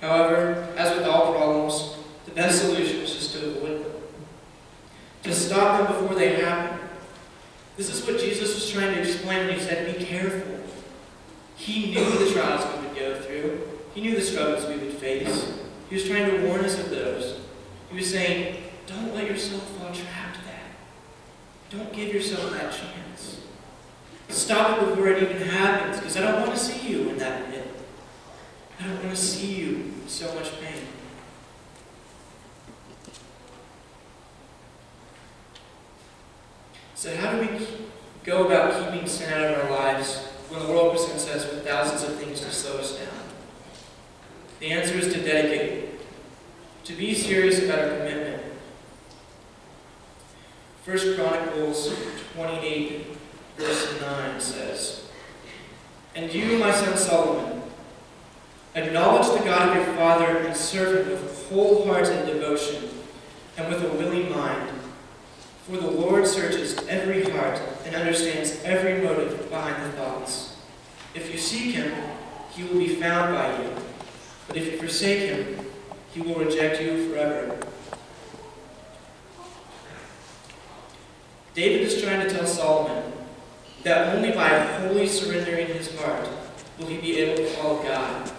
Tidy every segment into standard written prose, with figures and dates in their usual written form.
However, as with all problems, the best solution is just to avoid them, to stop them before they happen. This is what Jesus was trying to explain when he said, be careful. He knew the trials we would go through. He knew the struggles we would face. He was trying to warn us of those. He was saying, don't let yourself fall trapped to that. Don't give yourself that chance. Stop it before it even happens, because I don't want to see you in that pit. I don't want to see you in so much pain. So how do we go about keeping sin out of our lives when the world presents us with thousands of things to slow us down? The answer is to dedicate, to be serious about our commitment. 1 Chronicles 28, verse 9 says, "And you, my son Solomon, acknowledge the God of your father and serve him with wholehearted devotion and with a willing mind. For the Lord searches every heart and understands every motive behind the thoughts. If you seek him, he will be found by you. But if you forsake him, he will reject you forever." David is trying to tell Solomon that only by wholly surrendering his heart will he be able to follow God.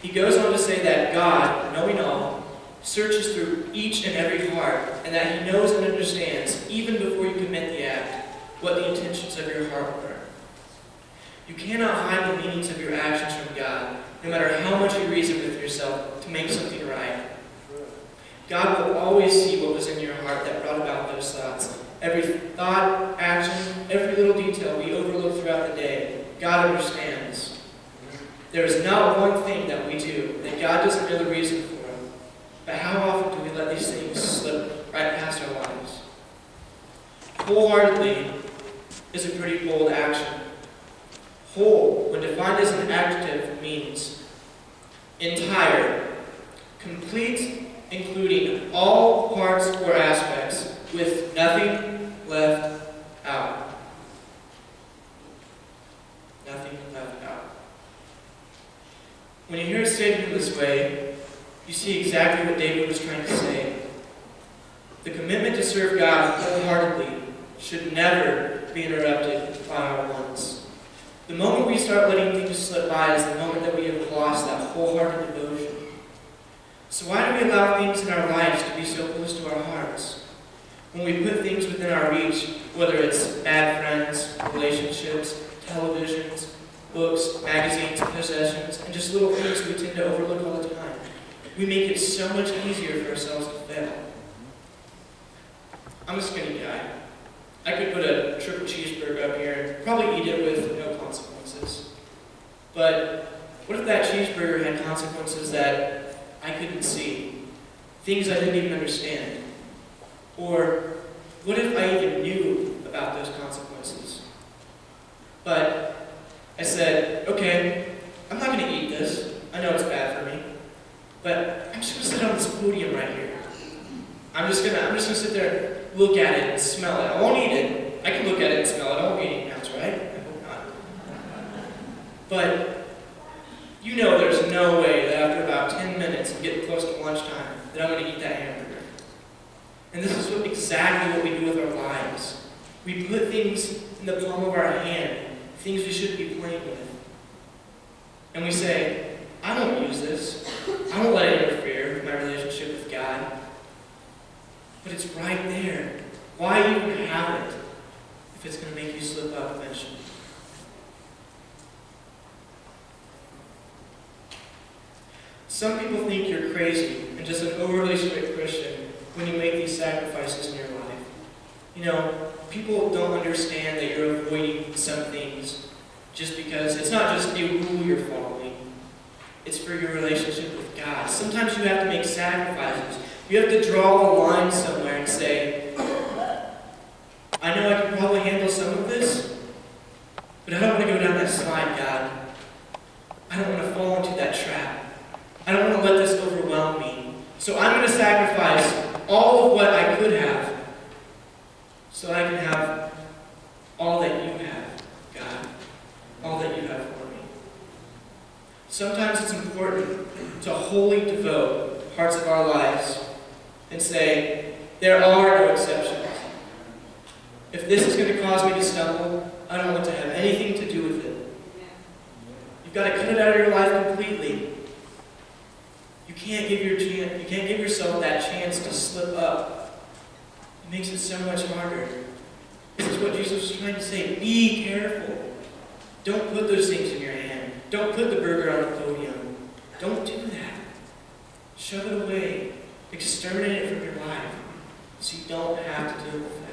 He goes on to say that God, knowing all, searches through each and every heart, and that he knows and understands, even before you commit the act, what the intentions of your heart were. You cannot hide the meanings of your actions from God, no matter how much you reason with yourself to make something right. God will always see what was in your heart that brought about those thoughts. Every thought, action, every little detail we overlook throughout the day, God understands. There is not one thing that we do that God doesn't know the reason for. But how often do we let these things slip right past our lives? Wholeheartedly is a pretty bold action. Whole, when defined as an adjective, means entire, complete, including all parts or aspects, with nothing left out. Nothing left out. When you hear it stated in this way, you see exactly what David was trying to say. The commitment to serve God wholeheartedly should never be interrupted by our wants. The moment we start letting things slip by is the moment that we have lost that wholehearted devotion. So why do we allow things in our lives to be so close to our hearts? When we put things within our reach, whether it's bad friends, relationships, televisions, books, magazines, possessions, and just little things we tend to overlook all the time, we make it so much easier for ourselves to fail. I'm a skinny guy. I could put a triple cheeseburger up here and probably eat it with no consequences. But what if that cheeseburger had consequences that I couldn't see? Things I didn't even understand? Or what if I even knew about those consequences? But I said, okay, I'm not going to eat this. I know it's bad for me. But I'm just going to sit on this podium right here. I'm just gonna sit there, look at it, and smell it. I won't eat it. I can look at it and smell it. I won't be eating nuts, right? I hope not. But you know there's no way that after about 10 minutes and getting close to lunchtime that I'm going to eat that hamburger. And this is exactly what we do with our lives. We put things in the palm of our hand, things we shouldn't be playing with. And we say, I don't use this. I won't let it interfere with my relationship with God. But it's right there. Why even have it if it's going to make you slip up eventually? Some people think you're crazy and just an overly strict Christian when you make these sacrifices in your life. You know, people don't understand that you're avoiding some things just because it's not just a rule you're following. It's for your relationship with God. Sometimes you have to make sacrifices. You have to draw a line somewhere and say, I know I can probably handle some of this, but I don't want to go down that slide, God. I don't want to fall into that trap. I don't want to let this overwhelm me. So I'm going to sacrifice all of what I could have so I can have all that you have, God. All that you have for me. Sometimes it's important to wholly devote parts of our lives and say, there are no exceptions. If this is going to cause me to stumble, I don't want to have anything to do with it. You've got to cut it out of your life completely. You can't give yourself that chance to slip up. It makes it so much harder. This is what Jesus was trying to say. Be careful. Don't put those things in your hand. Don't put the burger on the podium. Don't do that. Shove it away. Exterminate it from your life so you don't have to deal with that.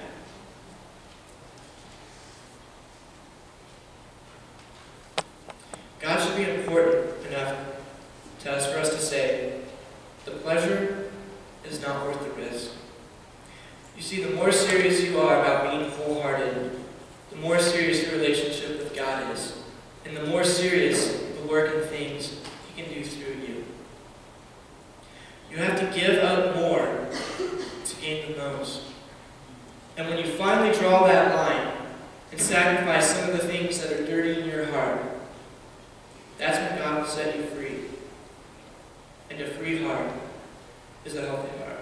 God should be important enough to us for us to say, the pleasure is not worth the risk. You see, the more serious you are about being wholehearted, the more serious your relationship with God is, and the more serious the work and things He can do through you. You have to give up more to gain the most. And when you finally draw that line and sacrifice some of the things that are dirty in your heart, that's when God will set you free. And a free heart is a healthy heart.